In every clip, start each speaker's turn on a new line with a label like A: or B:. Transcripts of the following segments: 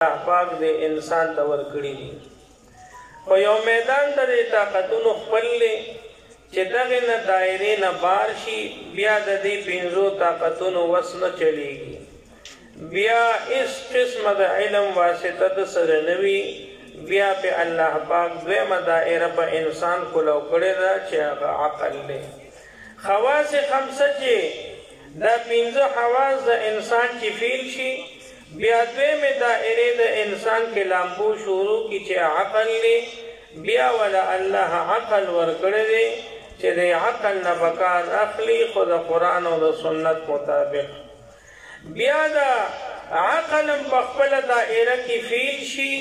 A: پاک دې انسان ته ورکړي دي خو یو میدان ته د طاقتونو خپل دی چې دغې نه دایرې نه بار شي بیا د دې پنځو طاقتونو وس نه چلیږي بیا هېڅ قسمه د علم واسطه د سره نه وي بیا پې الله پاک دویمه دایره په انسان کلو کړې ده چې هغه عقل دی خواص خمسه چې دا پنځه حواس د انسان چې فیل شي بیا دویمې دایرې د انسان کې لامبو شروع کی چې عقل دی بیا ولا الله عقل ورکړی دی چې د عقل نه به کار اخلي خو د قرآن او د سنت مطابق بیا د عقل هم په خپله دایره کې فیل شي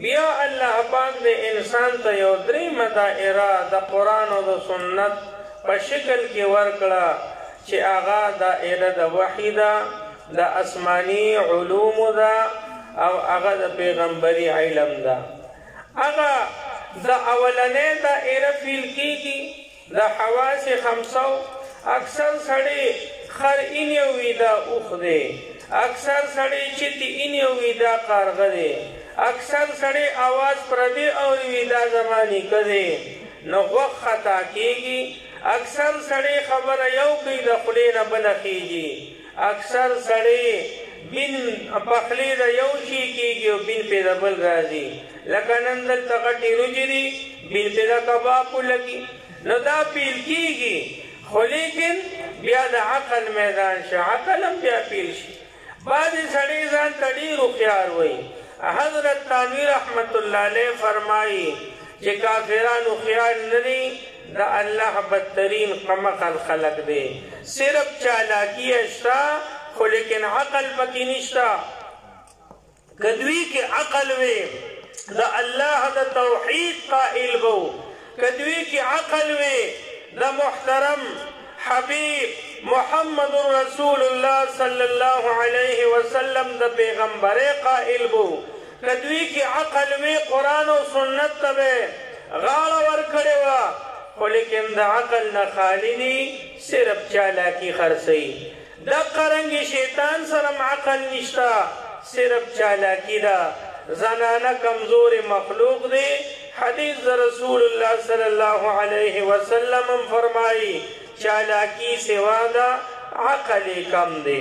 A: بیا الله پاک د انسان ته یو دریمه دایره د قرآن او د سنت په شکل کې ورکړه چې هغه دایره د وحی ده د آسمانی علوم ده او هغه د پیغمبري علم ده هغه د اولنې دایره فیل کیږي د حواس خمسو اکثر سړی خر اینې وي دا اوښ دی اکثر سړی چیتي اینې وي دا کارغه دی اکثر سړی आवाज پردی اوري دا زما نیکه دی نو غوږ خطا کیږي اکثر سړی خبره یو کوي د خولې نه بله خیږي اکثر سړی بین پخلی د یو شي کیږي او بین پې د بل راځي لکه نن دلته غټې روجې دي بین پې د کباب ولګي نو دا پیل کیږي خو لیکن بیا د عقل میدان شه عقل هم بیا پیل شي بعضې سړی ځان ته ډېر هوښیار وایي حضرت تانوی رحمت الله علیه فرمایي چې کافران هوښیار نه دي د الله بدترین قمقل خلق دی صرف چالاکی اشتا خو لیکن عقل پکې نشتا کدوی کې عقل وي د الله د توحید قائل بو کدوی کې عقل وي د محترم حبیب محمد رسول الله صلی الله علیه وسلم د پیغمبر قائل بو کدوی کې عقل وي قرآن او سنت ته غاړه ورکړې وه خو لیکن د عقل نه خالی دي صرف چالاکي خرڅوي دقه رنګې شیطان سره عقل نشته صرف چالاکي ده زنانه کمزورې مخلوق دی حدیث د رسول الله صلی الله علیه وسلم هم فرمایي چالاکی سوا دا عقل کم دی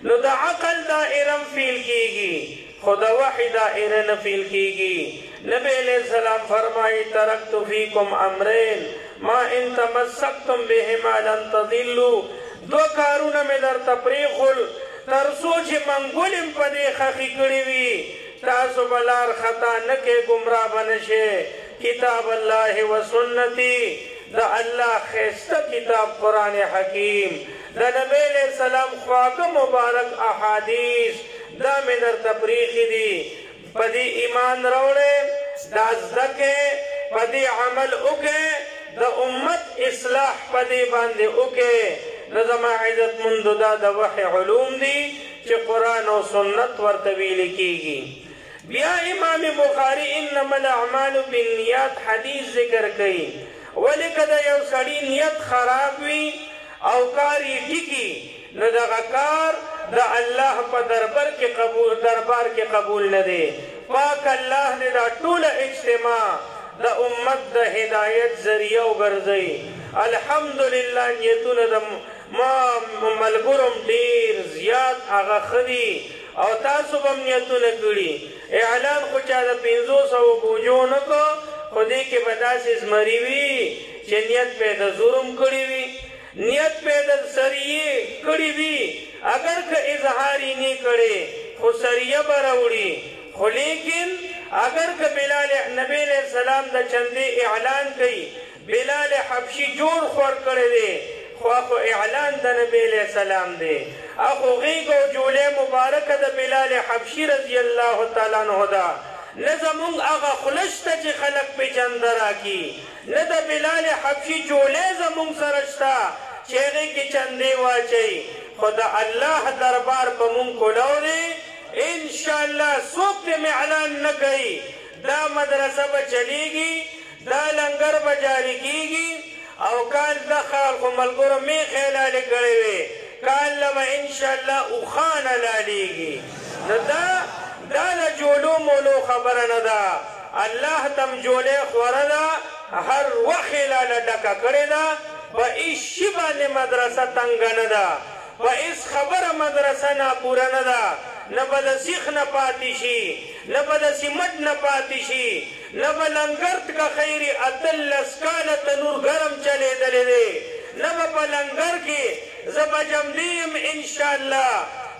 A: نو دا عقل دائره فیل کیږي خو د وحی دائره نه فیل کیږي نبی علیہ السلام فرمائی ترکت فیکم امرین ما ان تمسکتم بهما لن تضلوا دو کارونه مې درته پرېښول تر څو چې منګولم په دې خښې کړې وي تاسو به لار خطا نه کې ګمراه به نه شئ کتاب الله و سنتي د الله ښایسته کتاب قرآن حکیم د نبی علیہ السلام خواږه مبارک احادیث دا مې درته پرېښي دي په دې ایمان راوړئ دا زده کړئ په دې عمل وکړئ د امت اصلاح په دې باندې وکړئ نو زما عزتمندو دا د وحی علوم دي چې قرآن او سنت ورته ویل کېږي بیا امام بخاری انما الاعمال بالنیات حدیث ذکر کوي ولې که د یو سړي نیت خراب وي او کار یې ټیکي نو دغه کار د الله په دربار کې قبول نه دی پاک الله دې دا ټوله اجتماع د امت د هدایت ذریعه وګرځوي الحمدلله نیتونه د ما ملګرو ډېر زیات هغه ښه دي او تاسو به هم نیتونه کړي اعلان خو چا د 500 بوجو نه کو خو دې کې به داسې زمري وي چې نیت به د ظلم کړي وي نیت به د سریې کړي وي اگر که اظهار یې نه کړي خو سریه به راوړي خو لیکن اگر که نبی علیہ السلام د چندې اعلان کوي بلال حبشي جوړ خور کړی دی خو اعلان د نبی علیہ السلام دی اخو غیږ او جولې مبارکه د بلال حبشي رضی الله تعالی عنہ ده نه زمونږ هغه خوله شته چې خلک پې چنده راکړي نه د بلال حبشي جولې زمونږ سره شته چې هغې کې چندې واچوي خو د الله دربار په مونږ کولو دی انشاءالله څوک پې اعلان نه کوي دا مدرسه به چلیږي دا لنګر به جاري کیږي او کال د خلکو ملګرو میخې لالې کړې وې کال به انشاءالله اوښانه لالیږي نو دا دا د جولو مولو خبره نه ده الله تم جولې خوره ده هر وخت یې لاله ډکه کړې ده په هېڅ شي باندې مدرسه تنګه نه ده په هېڅ خبره مدرسه ناپوره نه ده نه به د سیخ نه پاتې شي نه به د سیمټ نه پاتې شي نه به لنګر که خیري 18 کاله تنور ګرم چلېدلی دی نه به په لنګر کې زه به جمدی یم انشاءالله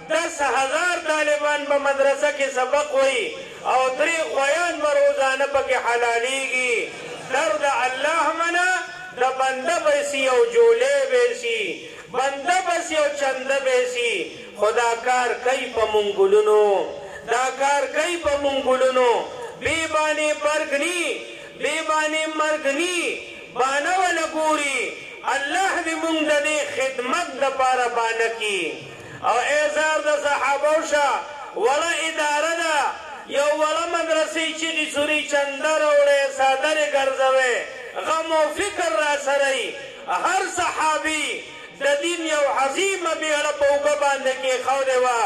A: 10,000 طالبان به مدرسه کې سبق وایي او 3 خویان به روزانه پکې حلالیږي در د الله منه د بنده به سي او جولې به سي بنده به سي او چنده به سي خو دا کار کوي په مونږ ګلونو دا کار کوي په مونږ ګلونو بې بانې برګ ني بې بانې مرګ ني بانه وله ګوري الله دې مونږ د دې خدمت دپاره بانه کي او اعزار د صحابو شه وړه اداره ده یو وړه مدرسې چغې سوري چنده راوړې څادرې ګرځوې غم او فکر را سره هر صحابي د دین یو عظیمه بیړه په اوږه باندې کېښودې وه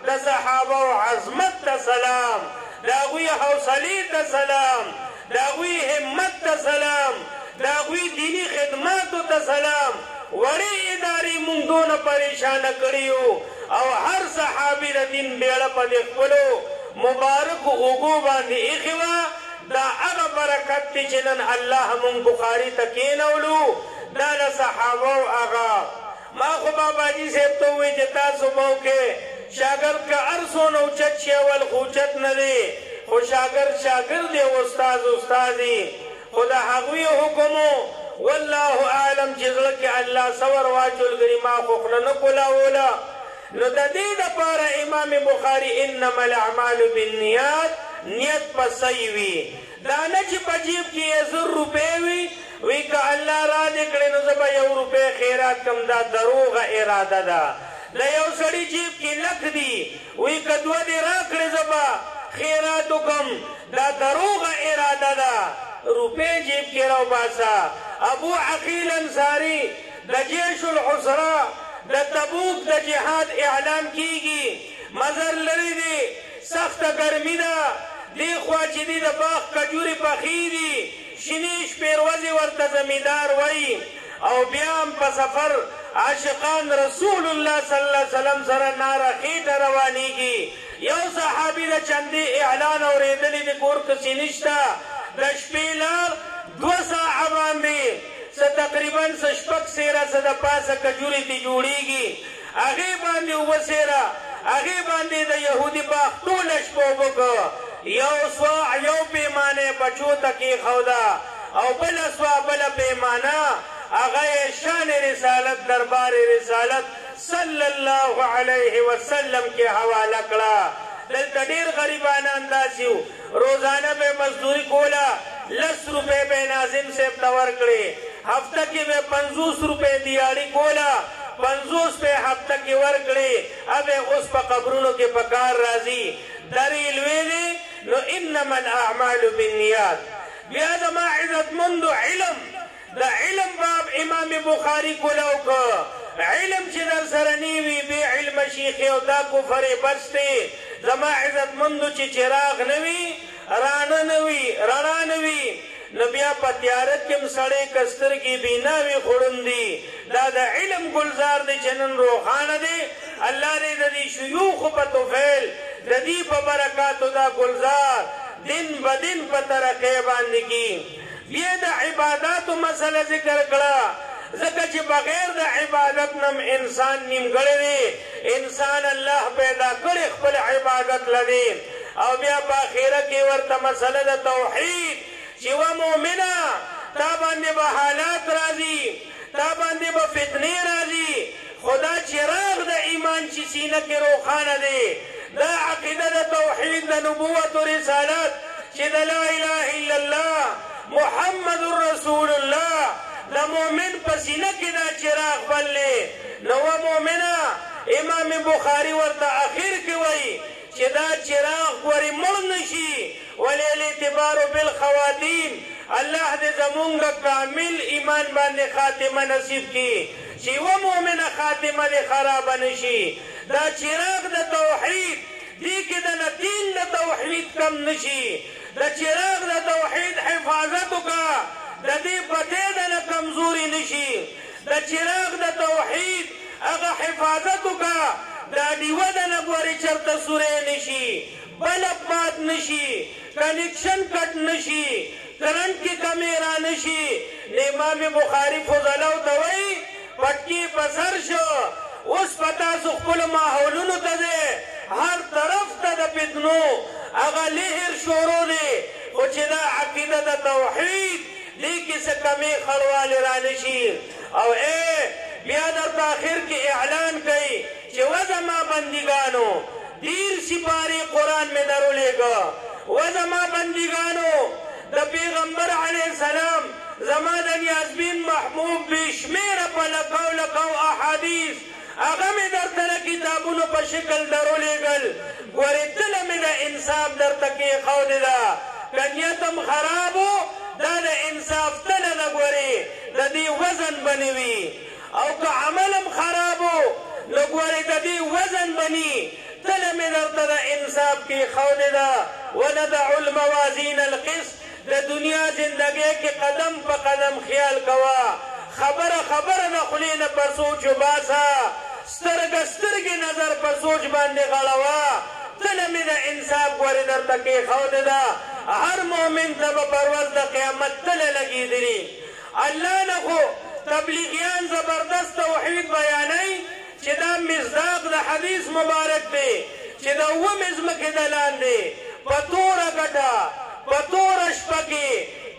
A: د صحابو عظمت ته سلام د هغوی حوصلې ته سلام د هغوی همت ته سلام د هغوی دیني خدماتو ته سلام وړې ادارې موږ دونه پریشانه کړي او هر صحابي د دین بیړه په دې خپلو مبارکو اوږو باندې ایښې وه دا هغه برکت دی چې نن الله مونږ بخاري ته کېنولو دا د صحابو هغه ما خو باباجي صاحب ته ووایي چې تاسو به وکې شاګرد که هر څونه اوچت شي اول خو اوچت نه دی خو شاګرد دی او استاد دی خو د هغوی حکمو والله اعلم چې زړه کې الله صبر واچول ګري ما خو خوله نه کولاوله نو د دې دپاره امام بخاري انما الاعمال بالنیات نیت په صحیح وي دا نه چې په جیب کې یې 100 روپۍ وي وی که الله را دې کړې نو زه به 1 روپۍ خیرات کړم دا دروغه اراده ده د یو سړي جیب کې لک دي وی که 2 دې راکړې زه به خیرات وکړم دا دروغه اراده ده روپۍ جیب کې راوباسه ابو عقیل انصاري د جیش العسره د تبوک د جهاد اعلان کیږي مزر لري دی سخته ګرمي ده دې خوا چې دي د باغ کجورې پخې دي شینې شپې ورځې ورته زمیندار وایي او بیا هم په سفر عاشقان رسول الله صلی الله علیه وسلم سره ناره خېټه روانېږي یو صحابي د چندې اعلان اورېدلی د کور کسي نشته د شپې لار 2 ساعه باندې څه تقریبا څه 6 سیره څه د پاسه کجورې تې جوړېږي هغې باندې اوبه سیره هغې باندې د یهودي باغ ټوله شپه اوبه که یو سوه یو پیمانه بچو ته کېښوده او بله سوه بله پیمانه هغه یې شان رسالت دربار رسالت صلی الله علیه وسلم کې حواله کړه دلته ډېر غریبانان داسې وو روزانه به مزدوري کوله 10 روپۍ به ناظم صاحب ته ورکړې هفته کې به 50 روپۍ دیاړي کوله 50 په هفته کې ورکړې ابه اوس په قبرونو کې په کار راځي درې لوی دی نو انما الاعمال بالنیات بیا زما عزتمندو علم د علم باب امام بخاري کولاو که علم چې در سره نه وي بې علمه شیخې او دا کفر بس دی زما عزتمندو چې چراغ نه وي رڼا نه وي رڼا نه وي نو بیا په تیاره کې هم سړی که سترګې بینا وي خوړون دي دا د علم ګلزار دی چې نن روښانه دی الله دې د دې شیوخو په توفیل د دې په برکاتو دا ګلزار دن به دن په ترقۍ باندې کي بیا د عباداتو مسله ذکر کړه ځکه چې بغیر د عبادت نم انسان نیمګړی دی انسان الله پیدا کړی خپل عبادت لدی او بیا په آخره کې ورته مسله د توحید چې و مؤمنه تا باندې به حالات راځي تا باندې به فتنې راځي خدا چراغ د ایمان چې سینه کې روښانه دی دا عقیده د توحید د نبوت و رسالت چې د لا اله الا الله محمد رسول الله د مؤمن په سینه کې دا چراغ بللی نو و مؤمنه امام بخاري ورته اخر کې وایي چې دا چراغ ګورې مړ نشي ولی الاعتبار بالخواتیم الله دې زمونږ کامل ایمان باندې خاتمه نصیب کړي چې و مؤمنه خاتمه دې خرابه نشي دا چراغ د توحید دې کې د دین د توحید کم نشي د چراغ د توحید حفاظت وکړه د دې پټې د نه کمزوري نشي د چراغ د توحید هغه حفاظت وکړه دا ډیوه د نه ګورې چېرته سوری نشي بلب مات نشي کنیکشن کټ نشي کرنٹ کی کمی را نشي امام بخاري فضلو ته وایي پټکي په سر شو اوس په تاسو خپلو ماحولونو ته دی هر طرف ته د فتنو هغه لهر شروع دی خو چې دا عقیده د توحید دې کې څه کمی خړوالی را نشي او بیا درته آخر کې اعلان کوي چې و زما بندګانو دیر سپارې قرآن مې درولېږه و زما بندګانو د پیغمبر علیه السلام زما د نیازبین محبوب بېشمېره په لکو لکو احادیث هغه مې درته د کتابونو په شکل درولېږل ګورې تله مې د انصاف درته کېښودې ده که نیت هم خراب و دا د انصاف تله ده ګورې د دې وزن به نه وي او که عمل هم خراب و نو ګورې د دې وزن به ني تله مې درته د انصاف کېښودې ده وندع الموازین القسط د دنیا زندګۍ کې قدم په قدم خیال کوه خبره خبره د خولې نه په سوچ وباسه سترګه سترګې نظر په سوچ باندې غړوه تله مې د انصاف ګورې درته کېښودې ده هر مؤمن ته به پر ورځ د قیامت تله لګېدلي الله نه خو تبلیغیان زبردست توحید بیانوي چې دا مصداق د حدیث مبارک دی چې د اومې ځمکې د لاندې په توره ګټه په توره شپه کې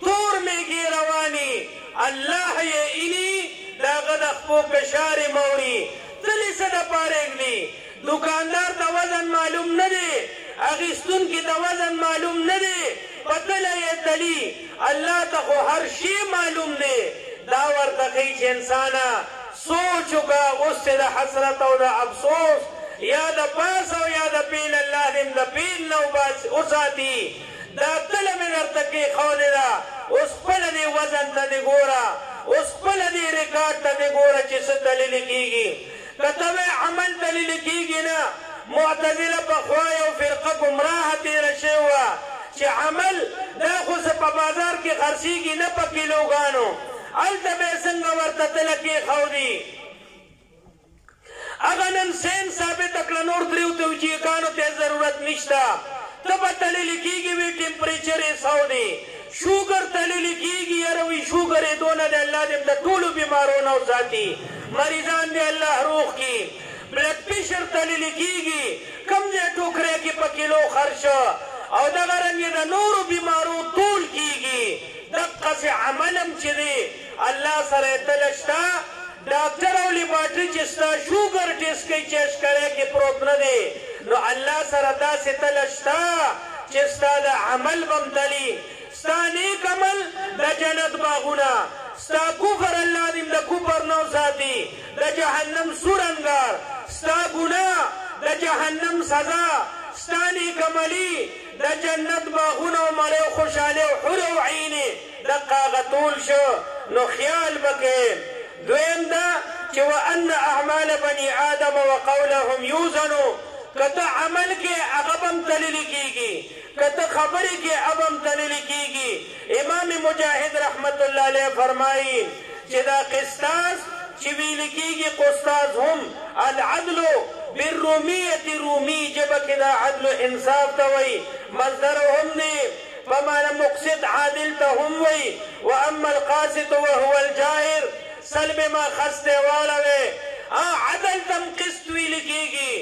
A: تور میږي رواني الله یې ایني د هغه د خپو کشارې موړي تلې څه دپاره ږدي دوکاندار ته وزن معلوم نه دی اخیستونکي ته وزن معلوم نه دی په تله یې تلي الله ته خو هر شی معلوم دی دا ورته ښیي چې انسانه سوچ وکړه اوس چې د حسرت او د افسوس یا د پاس او یا د پیل الله دې د پیل نه وساتي دا تله مې درته کېښودې ده اوس خپله دې وزن ته دې ګوره اوس خپله دې ریکارډ ته دې ګوره چې څه تللې کېږي که ته وایې عمل تللې کېږي نه معتزله پخوا یو فرقه ګمراهه تېره شوې وه چې عمل دا خو څه په بازار کې خرڅېږي نه په کیلوګانو هلته به یې څنګه ورته تله کېښودي هغه نن سین ثابته کړه نور دریو توجیهګانو ته ضرورت نشته ته به تللې کېږي وي ټمپریچر یې 100 دی شوګر تللې کېږي یاره وي شوګر یې دونه دی الله دې د ټولو بیمارونو وساتي مریضان دې الله روغ کړي بلډ پریشر تللې کېږي کم ځای ټوکری کې په کیلو خرچ او دغه رنګ یې د نورو بیمارو طول کېږي دقسې عمل هم چې دی الله سره یې تله شته ډاکټر او لیبارټري چې ستا شوګر ټیسټ کوي چې اشکری کې پروت نه دی نو الله سره داسې تله شته چې ستا د عمل به هم تلي ستا نیک عمل د جنت باغونه ستا کفر الله دې د کفر نه وساتي د جهنم سور انګار ستا ګناه د جهنم سزا ستا نیک عملي د جنت باغونه او مړې او خوشحالۍ او حور او عینې دقه هغه ټول شو نو خیال به کوې دویم دا چې وان اعمال بني آدم وقولهم یوزنو که ته عمل کې هغه به هم تللې کېږي که ته خبرې کې هغه هم تللې کېږي امام مجاهد رحمت الله علیه فرمایي چې دا قسطاس چې ویل کېږي قسطاس هم العدل بالرومیة رومي جبه کې دا عدل انصاف ته وایي مصدر هم دی په معنی مقصد عادل ته هم وایي واما القاسط وهو الجائر سلب ما خسته واړوي عدل تم قسط ویل کېږي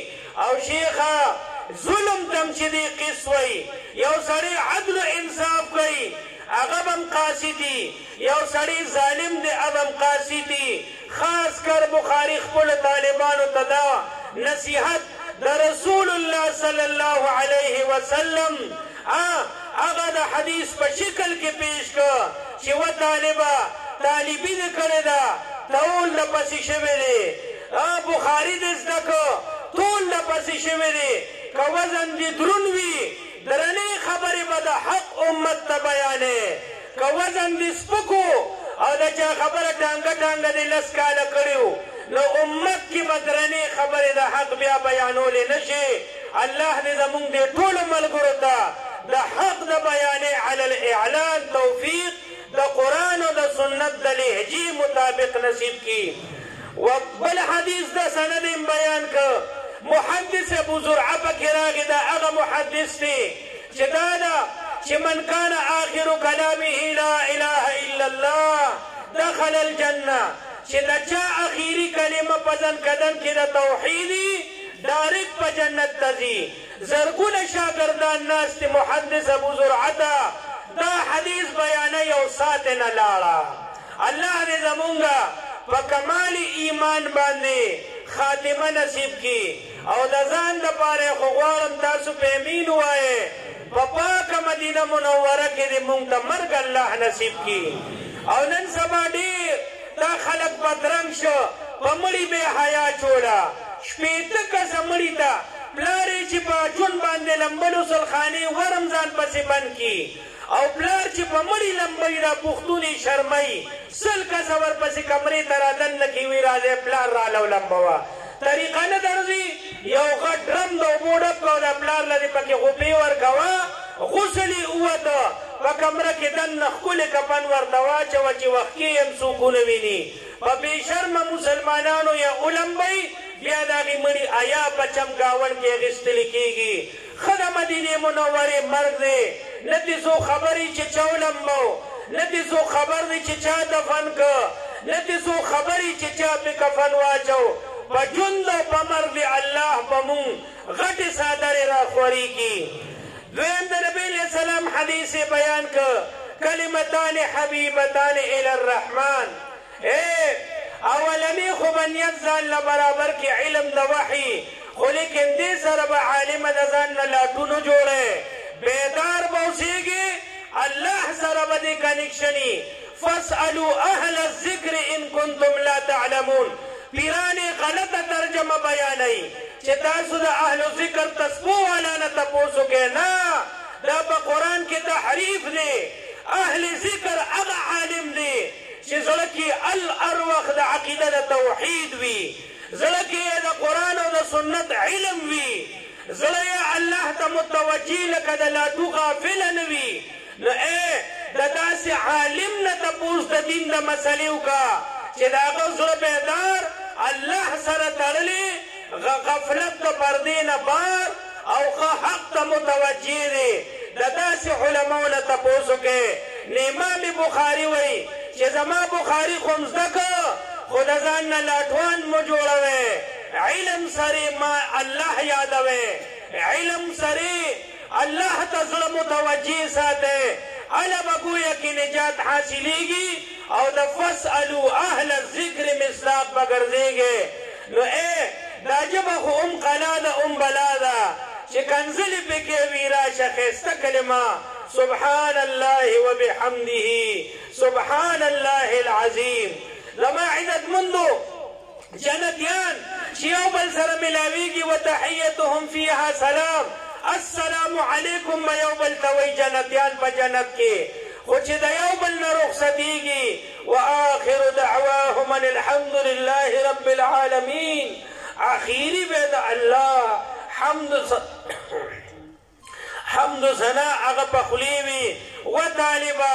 A: او شیخه ظلم تم چې دی قسط وایي یو سړی عدل انصاف کوي هغه به هم قاسطي یو سړی ظالم دی هغه هم قاسطي خاص کر بخاري خپلو طالبانو ته دا نصیحت د رسول الله صلی الله علیه وسلم هغه د حدیث په شکل کې پیش کړه چې و طالبه طالبي دې کړې ده ټول دپسې شوی دی بخاري دې زده کړه ټول دپسې شوی دی که وزن دې دروند وي درنې خبرې به د حق امت ته بیانې که وزن دې سپک او د چا خبره ټانګه ټانګه دې 10 کاله کړي نو امت کې به درنې خبرې د حق بیا بیانولی نه شي الله دې زمونږ دې ټولو ملګرو ته د حق د بیانې علی الاعلان توفیق د قرآن او د سنت د لهجې مطابق نصیب کی. وبل حدیث د سند بیان که محدث ابو زرعه پکې راغی دا هغه محدث دی چې دا ده چې من کان آخر کلامه لا اله الا الله دخل الجنه چې د چا اخیری کلمه په ځن کدن کې د توحیدي ډایرکټ په جنت ته ځي. زرګونه شاګردان ناست محدث ابو زرعه ته دا حدیث بیانوي او ساتې نه لاړه. الله دې زمونږه په کمال ایمان باندې خاتمه نصیب کی او د ځان دپاره خو غواړم تاسو په امین ووایئ په پاکه مدینه منوره کې دې مونږ ته مرګ الله نصیب کی. او نن سبا ډېر دا خلک بدرنګ شو په مړي بې حیا چوله شپېته کسه مړي ته پلار یې چې په جون باندې لمبلو سلخانې ورم ځان پسې بند کي او پلار چې په مړي لمبوي را پښتون یې شرموي سل کسه ورپسې کمرې ته رادننه کې وي راځئ پلار راله لمبوه طریقه نه درځي یو غټ ډرم د اوبو ډک کړه د پلار له دې پکې غوپې ورکوه غسل یې ووته په کمره کې دننه ښکلې کفن ورته واچوه چې وخت کې یم څوک ونه ویني په بې شرمه مسلمانانو یا ولمبئ بیا د هغې مړي حیا په چمګاون کې اخیستلې کېږي. ښه د مدینې منورې مرګ دی نه دې څوک خبرې چې چا ولمبو نه دې څوک خبر دی چې چا دفن که نه دې څوک خبرې چې چا پې کفن واچو په ژوند او په مرګ دې الله په مونږ غټې څادرې راخورېږي. دویم د نبي علیه السلام حدیث بیان که کلمتان حبیبتان الی الرحمن. اولنی خو به نیت ځان له برابر کې علم د وحي خو لیکن دې سره به عالمه د ځان نه لاټونو جوړی بیدار به اوسېږي الله سره به دې کنیکشني فاسألوا اهل الذکر ان کنتم لا تعلمون. پیرانې غلطه ترجمه بیانوي چې تاسو د اهل ذکر تسبو والا نه تپوس وکئ. نه دا په قرآن کې تحریف دی. اهل ذکر هغه عالم دی چې زړه کې الاروخ د عقیده د توحید وي زړه کې د قرآن او د سنت علم وي زړه یې الله ته متوجه لکه د لاټو غافله نه وي. نو د داسې عالم نه تپوس د دین د مسلې وکړه چې د هغه زړه بیدار الله سره تړلی غفلت د پردې نه بار او حق ته متوجه دی. د داسې علماو نه تپوس وکړئ. نو امام بخاري وایي چې زما بخاري خو مزده که خو د ځان نه لاټوان مو جوړوئ علم سره ما الله یادوئ علم سره الله ته زړه متوجه ساتئ هله به ګویه کې نجات حاصلېږي او د فاسألو اهل الذکر مصداق به ګرځېږئ. نو دا ژبه خو قلا ده بلا ده چې کنځلې پکې وي راشه ښایسته کلمه سبحان الله وبحمده سبحان الله العظیم. زما عزتمندو جنتیان چې یو بل سره ملاویږي وتحیتهم فیها سلام السلام علیکم به یو بل ته وایي جنتیان په جنت کې خو چې د یو بل نه رخصتېږي وآخر دعواهم ان الحمد لله رب العالمین. اخیری به د الله حمد و ثنا هغه په خولې وي. و طالبه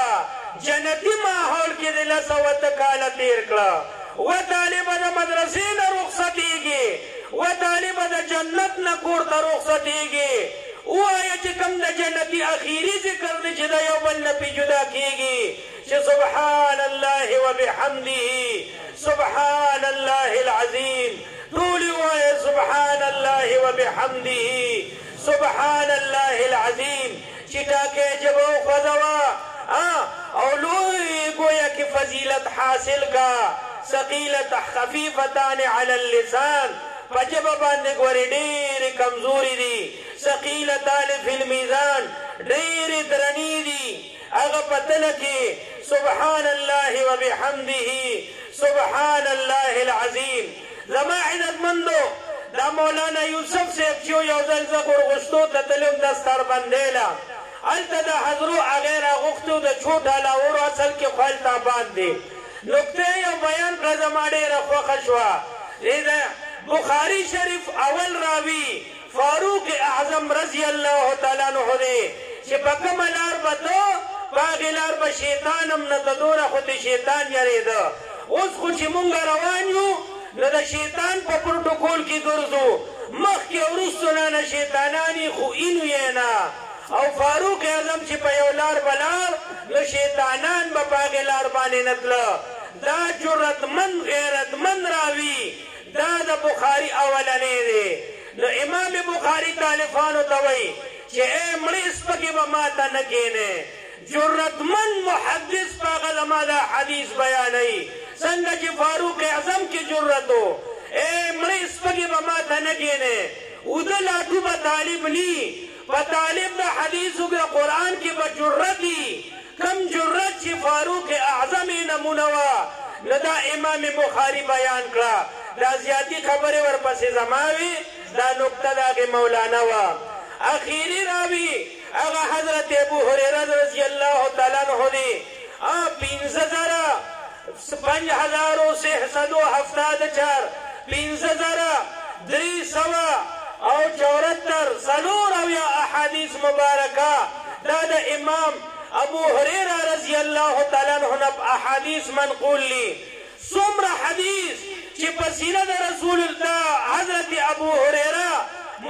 A: جنتي ماحول کې د 200 کاله تېر کړه و طالبه د مدرسې نه رخصتېږي و طالبه د جنت نه کور ته رخصتېږي. ووایه چې کوم د جنتي اخیري ذکر دی چې د یو بل نه پې جدا کېږي چې سبحان الله وبحمده سبحان الله العظیم. ټولې ووایه سبحان الله وبحمده سبحان الله العظیم. چې ټاکې ژبه وخوځوه او لوی گویا کی فضیلت حاصل کا ثقیلت خفیفتان علی اللسان پجب باندې ګورې ډېرې کمزوري دي ثقیلتان فی المیزان ډېرې درنې دي هغه په تله کې سبحان الله وبحمده سبحان الله العظیم. زما عزتمندو دا مولانا یوسف صاحب چې یو ځل زه غورغوشتو ته تلم دستربندۍ له هلته د حضرو هغې راغوښتو د چوټ علاورو اصل کې خو هلته آباد دی. نکته یو بیان کړه زما ډېره خوښه شوه. بخاري شریف اول راوي فاروق اعظم رضی الله تعالی عنہ دی چې په کومه لار به ته په هغې لار به شیطان هم نه ته دونه خو ته شیطان یارېده اوس خو چې مونږ روان یو نو د شیطان په پروټوکول کې ګرځو مخکې وروستو نه شیطانان خو اینو یې نه او فاروق اعظم چې په یو لار به لار نو شیطانان به په هغې لار باندې نه تله دا جرتمند غیرتمند راوي دا د بخاري اولنی دی نو امام بخاري طالفانو ته وایي چې ای مړې سپکې به ما ته نه کښېنې جرتمند محدث په هغه زما دا حدیث بیانوي څنګه چې فاروق اعظم کې جرت و ای مړې سپکې به ما ته نه کښېنې اوده لاټو به طالب ني په طالب د حدیثو د قرآن کې به جرت وي کم جرت چې فاروق اعظم یې نمونه وه نو دا امام بخاري بیان کړه دا زیاتې خبرې ورپسې زما وي دا نکته د هغې مولانا وه اخیری راوي هغه حضرت ابو هریره رضی الله تعالی عنہ دی 5,674 5,374 څلور اویا احادیث مبارکه دا د امام ابو هریره رضی الله تعالی عنہ احادیث منقول لی څومره حدیث چې په سینه د رسول الله حضرت ابو هریره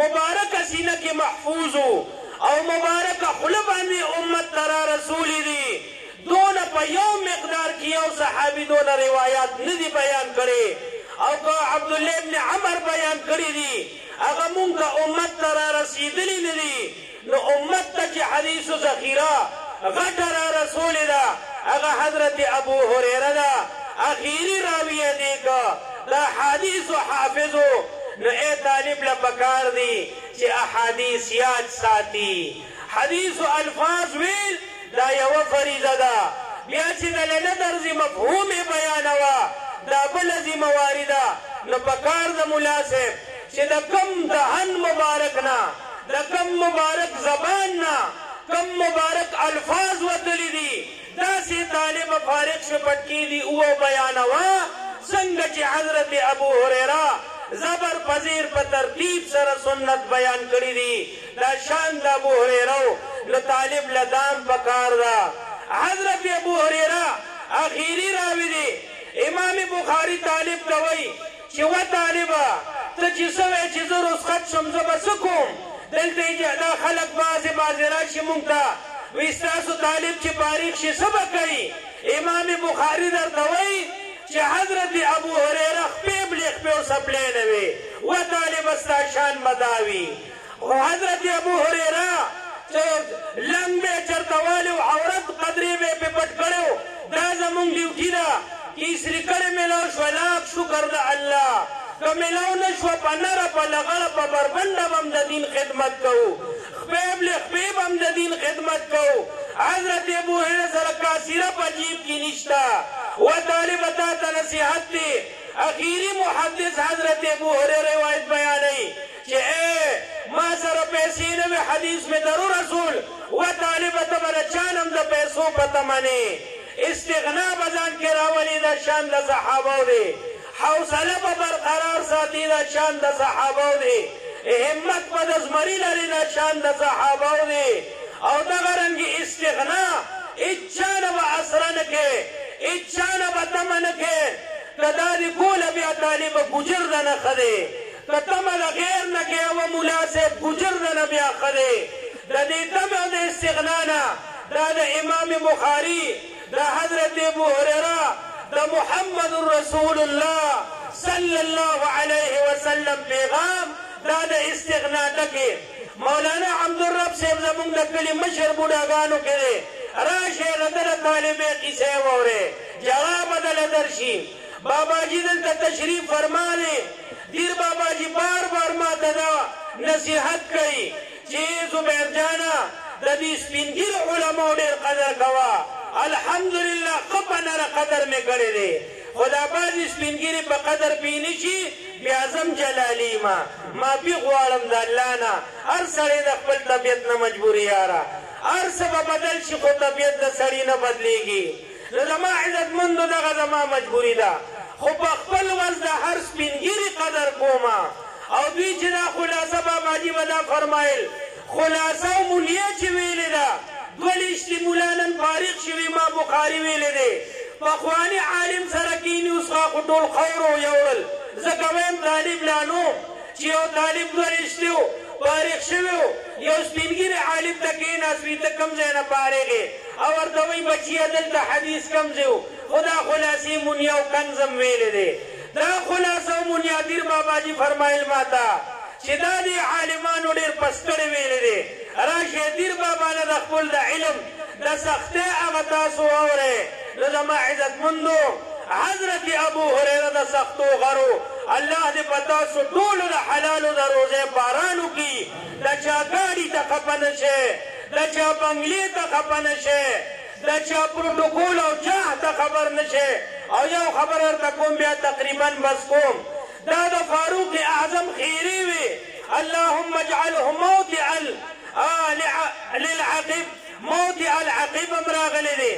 A: مبارک سینه کې محفوظ او مبارک خوله باندې امت ترا رسول دی دونه په یو مقدار کې یو صحابي دونه روایات نه دي بیان کړي او که عبدالله ابن عمر بیان کړي دي هغه مونږ ته امت ترا رسیدلی نه دي نو امت ته چې حدیثو ذخیره غټه را رسول ده هغه حضرت ابو هریره ده اخیری راوی دی که دا حدیثو حافظو نو اے طالب لپکار دی چې احادیث یاد ساتي حدیثو الفاظ ویل دا یو فریضه ده بیا چې دله نه درځي مفهوم بیانوه دا بله ذمواري ده نو پکار د ملا صاحب چې د کم دهن مبارک نه د کم مبارک زبان نه کم مبارک الفاظ وتلی دي داسې طالب فارغ شو پټکي دي او بیانوه څنګه چې حضرت ابو هریره زبر پذیر په ترتیب سره سنت بیان کړی دي دا شان د ابو هریره نو طالب لدام پکار ده حضرت ابو هریره اخیری راوی دی امام بخاری طالب ته وایي چې و طالبه ته چې څه وایې چې زه رخصت شم زه به څه کوم دلته دا خلک بعضې راشي مونږ ته وایي ستاسو طالب چې فارغ شي څه به کوي امام بخاري درته وایي چې حضرت ابو هریره خپې بلې خپې او څپلې نه وي و طالبه ستا شان به دا وي خو حضرت ابو هریره چې لنګ به یې چېرته والی و عورت قدرې به یې پې پټ کړی و دا زمونږ ډیوټي ده چې اسري کړې میلاو شوه لاک شکر د الله که میلاو نه شوه په نره په لغړه په بربنډه به هم د دین خدمت کوو خپې بلې خپې به هم د دین خدمت کوو حضرت ابو هریره سره کاسیره په جیب کې نشته و طالبه تا ته نصیحت دی اخیری محدث حضرت ابو هریره روایت بیانوي چې ما سره پیسې نه وي حدیث مې درو رسول و طالبه ته به د چا نه هم د پیسو په تمنې استغنا به ځان کې راولي دا شان د صحابو دی حوصله به برقرار ساتي دا شان د صحابو دی همت به د زمري لري دا شان د صحابو دی او دغه رنګې استغنا هېچا نه به اسره نه کوې هېچا نه به تمه نه کوې که دا دې کوله بیا طالبه ګجر ده نه ښه دی که تمه د غیر نه کوې او ملا صاحب ګجر ده نه بیا ښه دی د دې تمه او د استغنا نه دا د امام بخاري د حضرت ابو هریره د محمد رسول الله صلی الله علیه وسلم پیغام دا د استغنا ټکې مولانا عبدالرب صاحب زمونږ د کلي مشر بوډاګانو کې دی راشئ د ده د طالبې قیسې واورئ جواب به دله درشي باباجي دلته تشریف فرما دی دیر باباجي بار بار ما ته دا نصیحت کوي چې زبیر جانه د دې سپین ږیرو علماو ډېر قدر کوه الحمدلله ښه په نره قدر مې کړی دی خو دا بعضې سپین ږیرې په قدر پې نه شي بیا زم جلالي ما پې غواړم د الله نه هر سړی د خپل طبیعت نه مجبوري یاره هر څه به بدل شي خو طبیعت د سړي نه بدلېږي نو زما عزتمندو دغه زما مجبوري ده خو په خپل وس د هر سپین ږیرې قدر کومه او دوی چې دا خلاصه باباجي به دا فرمایل خلاصه او منیه چې ویلې ده 22 مولا نن فارغ شوي ما بخاري ویلې دی پخواني عالم سره کینی اوس خو ټول خور یوړل ځکه وایم طالب لا نو چې یو طالب 22 و فارغ شوی و یو سپینګیری عالم ته کېناست وي ته کوم ځای نه فارغ او ورته وایي بچیه دلته حدیث کوم ځای و خو دا خلاصې منیه او کنزم ویلې دی دا خلاصه او منیادیر باباجي فرمایل ماته چې دا د عالمانو ډېر پستړی ویلې دی راشئ دیر بابا نه د خپل د علم د سختۍ هغه تاسو واورئ نو زما عزتمندو حضرت ابو هريره د سختو غرو الله دې په تاسو ټولو د حلالو د روزې باران وکړي د چا ګاډي ته خفه نه شئ د چا بنګلې ته خفه نه شئ د چا پروټوکول او جاه ته خبر نه شئ او یو خبر ورته کوم بیا تقریبا بس کوم دا د فاروق اعظم خیرې وي اللهم اجعله موضع للعقب موضع العقب هم راغلی دی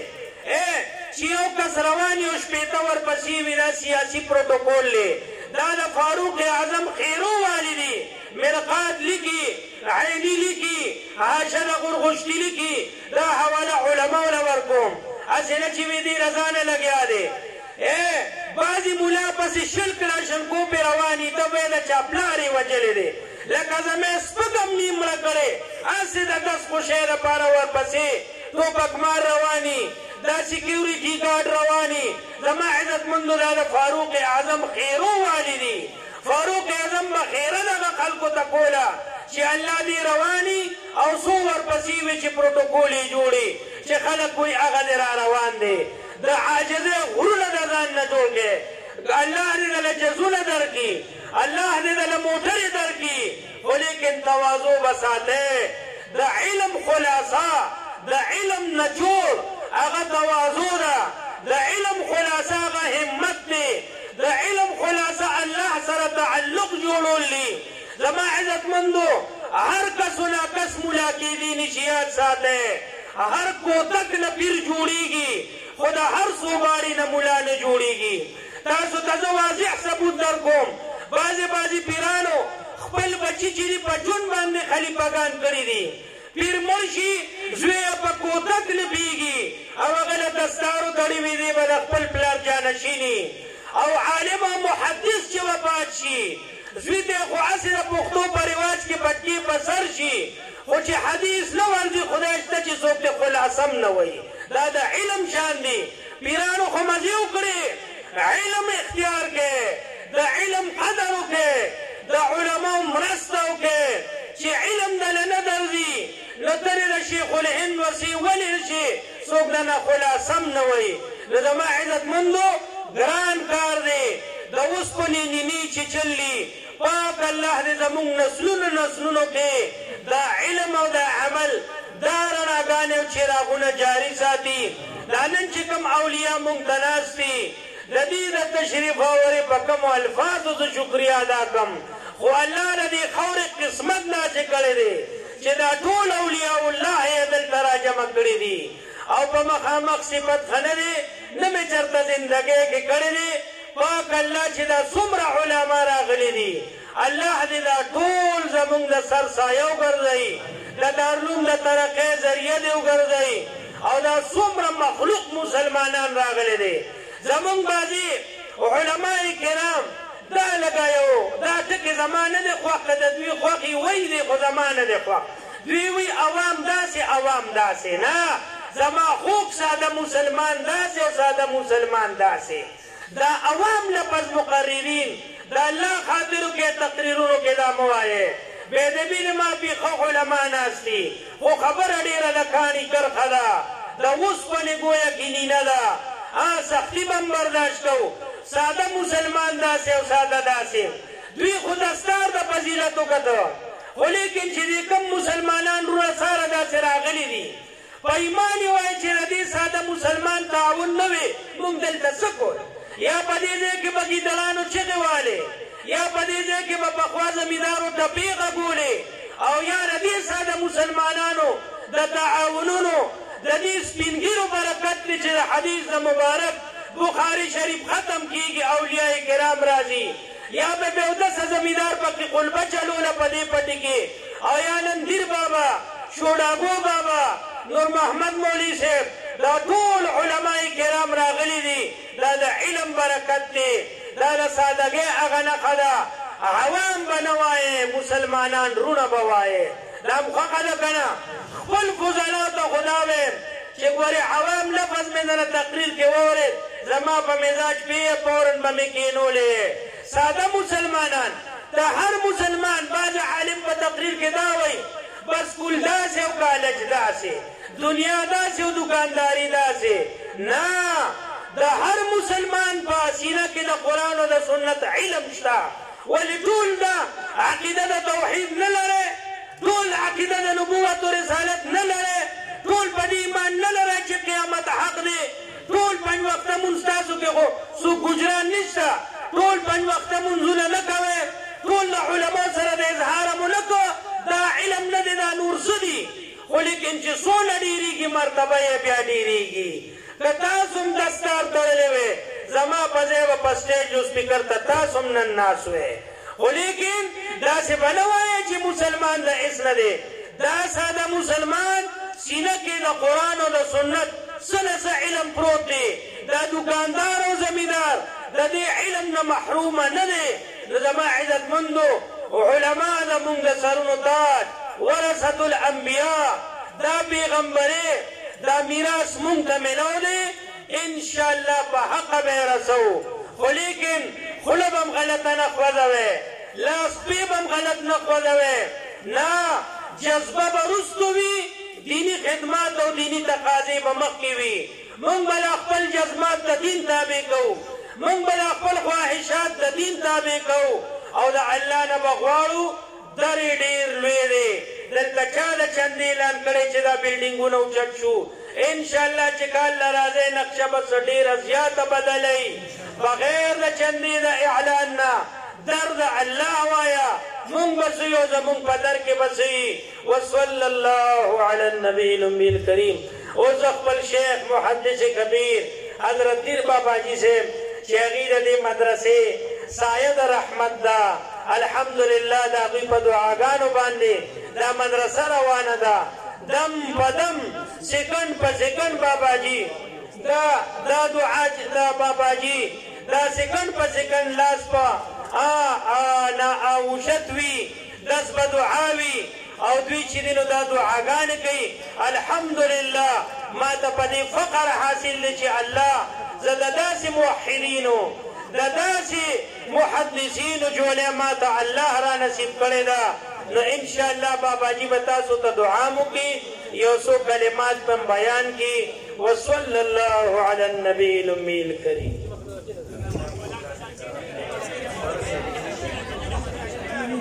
A: چې یو کس روان یو شپېته ورپسې وي دا سیاسي پروټوکول دی دا د فاروق اعظم خیرو والی دی مرقات لیکي عیني لیکي حاشد غرغشتي لیکي دا حواله علماو له ورکوم هسې نه چې وي دې رضا نه لګیا دی بعضې ملا پسې شل کلاشنکوپې رواني ته به یې د چا پلار یې وجلی دی لکه زمې سپک هم نیم مړه کړی هسې د دس خوشۍ لپاره ورپسې ټوپکمار رواني دا سیکیورټي ګارډ رواني زما عزتمندو دا د فاروق اعظم خیرو والی دي فاروق اعظم به خیره دغه خلکو ته کوله چې الله دې رواني او څو ورپسې وي چې پروټوکول یې جوړي چې خلک وایي هغه دې را روان دی د عاجزۍ غرونه د ځان نه جوړ کړې الله دې دله جزونه درکړي الله دې دله موټرې درکړي خو لیکن تواضع به ساتئ د علم خلاصه د علم نچوړ هغه تواضع ده د علم خلاصه هغه همت دی د علم خلاصه الله سره تعلق جوړول دي زما عزتمندو هر کس و ناکس ملا کیدی نشي یاد ساتئ هر کوتک نه پیر جوړیږي خو د هر صوباري نه ملا نه جوړیږي تاسو ته زه واضح ثبوت در کوم بعضې پیرانو خپل بچي چې دي په جون باندې خلیفګان کړي دي پیر مړ شي زوی یې په کوتک لبیږي او هغه له دستارو تړي وي دی به د خپل پلار جانشیني او عالم او محدث چې وفات شي زوی ته خو هسې د پښتو په رواج کې بټکې په سر شي خو چې حدیث نه ورځي خدای شته چې څوک ته خلاصم نه وایي دا د علم شان دی پیرانو خو مزې وکړې علم اختیار کړې د علم قدر وکړې د علماو مرسته وکړې چې علم دله نه درځي نو ته د شیخ الهند ورسې ولې شي څوک دنه خلاصم نه وایي نو زما عزتمندو ګران کار دی د اوسپنې نینې چې چلي پاک الله دې زموږ نسلونو کې دا علم او دا عمل دا رڼاګانې او چراغونه جاري ساتي دا نن چې کوم اولیا موږ ته ناست دي د دې د تشریف اورې په کومو الفاظو زه شکریا ادا کړم خو الله د دې خورې قسمت داسې کړی دی چې دا ټول اولیاء الله یې دلته راجمع کړي دي او په مخامخ صفت ښه نه دی نه مې چېرته زندګۍ کې کړی دی پاک الله چې دا څومره علما راغلي دي الله دې دا ټول زموږ د سر سایه وګرځوي د دارالعلوم د ترقۍ ذریعه دې وګرځوي او دا څومره مخلوق مسلمانان راغلي دي زموږ بعضې علماء کرام دا لګایو دا ټکې زما نه دی خوښ که د دوی خوښ یې وایي دی خو زما نه دی خوښ دوی وایي عوام داسې نه زما خوب ساده مسلمان داسې او ساده مسلمان داسې دا عوام لپس مقررین دا الله خاطرو کې تقریرونو کې دا مه وایې بېدبي نه مافي ښه علما ناست دي خو خبره ډېره د کاڼي کرښه ده د اوسپنې ګویه کینینه ده سختي به هم برداشت کوو ساده مسلمان داسې او ساده داسې دوی خو دستار د فضیلت وکته خو لیکن چې دې کوم مسلمانان روڼه ساره داسې راغلي دي په ایمان یې وایي چې د دې ساده مسلمان تعاون نه وي موږ دلته څه کول یا په دې ځای کې به ګیدړانو چغې والې یا په دې ځای کې به پخوا زمیندارو ټپې غږولې او یا د دې ساده مسلمانانو د تعاونونو د دې سپینګیرو برکت دی چې د حدیث د مبارک بخاري شریف ختم کیږي اولیاء کرام راځي یا به بیودس زمیدار پکې قلبه چلوله په دې پټي کې او یا نندیر بابا شوډاګو بابا نور محمد مولوي صاحب دا ټول علماء کرام راغلي دي دا د علم برکت دی دا د سادګۍ هغه نښه ده عوام به نه وایې مسلمانان رونه به وایې دا هم خوښه ده که نه خپل فضلو ته خو دا ویم چې ګورې عوام لفظ مې دله تقریر کې واورېد زما په مزاج پې فورن به مې کېنولې ساده مسلمانان د هر مسلمان بعض عالم په تقریر کې دا وایي بس کول داسې او کالج داسې دنیا داسې او دکانداري داسې نه د هر مسلمان په سینه کې د قرآن او د سنت علم شته ولې ټول دا عقیده د توحید نه لرئ ټول عقیده د نبوت و رسالت نه لرئ ټول په دې ایمان نه لرئ چې قیامت حق دی ټول پنج وخته مونځ تاسو کې خو څوک ګجران نشته ټول پنج وخته مونځونه نه کوئ ټول له علما سره د اظهاره مو نه کو دا علم نه دی دا نور څه دي خو لیکن چې څونه ډېرېږي مرتبه یې بیا ډېرېږي که تاسو هم دستار تړلی وې زما په ځای به په سټیج او سپیکر ته تاسو هم نن ناست وې خو لیکن داسې به نه وایې چې مسلمان د هېڅ نه دی دا ساده مسلمان سینه کې د قرآن او د سنت څه نه څه علم پروت دی دا دکاندار او زمیندار د دې علم نه محرومه نه دی نو زما عزتمندو علما زمونږ د سرونو تاج ورثة الانبیاء دا پیغمبرې دا میراث مونږ ته میلاو دی انشاءالله په حقه به یې رسوو خو لیکن خوله به هم غلطه نه خوځوئ لاس پې به هم غلط نه خوځوئ نه جذبه به وروستو وي دینی خدمات او دینی تقاضې به مخکې وي مونږ به لا خپل جذبات د دین تابع کوو مونږ به لا خپل خواهشات د دین تابع کوو او د الله نه به غواړو درې ډېر لوی دی دلته چا د چندې اعلان کړی چې دا بلډینګونه اوچت شو انشاءالله چې کال له راځئ نقشه به څه ډېره زیاته بدلوي بغیر د چندې د اعلان نه در د الله وایه مونږ به څه یو زمونږ په در کې به څه وي وصلی الله علی النبي الامي الکریم اوس خپل شیخ محدث کبیر حضرت دیر باباجي صاحب چې هغې د دې مدرسې سایه د رحمت ده الحمدلله د هغوی په دعاګانو باندې دا مدرسه روانه ده دم په دم سکند په سکند باباجي دا دعا دا باباجي دا سکند په سکند لاس په اوشت وي دس به دعا وي او دوی چې دی نو دا دعاګانې کوي الحمدلله ما ته په دې فقر حاصل دی چې الله زه د داسې موحدینو د داسې محدثینو جوړې ما ته الله را نصیب کړې ده نو انشاءالله باباجي به تاسو ته دعا مو کوي یو څو کلمات په بیان کړي وصلی الله علی النبي الامي الکریم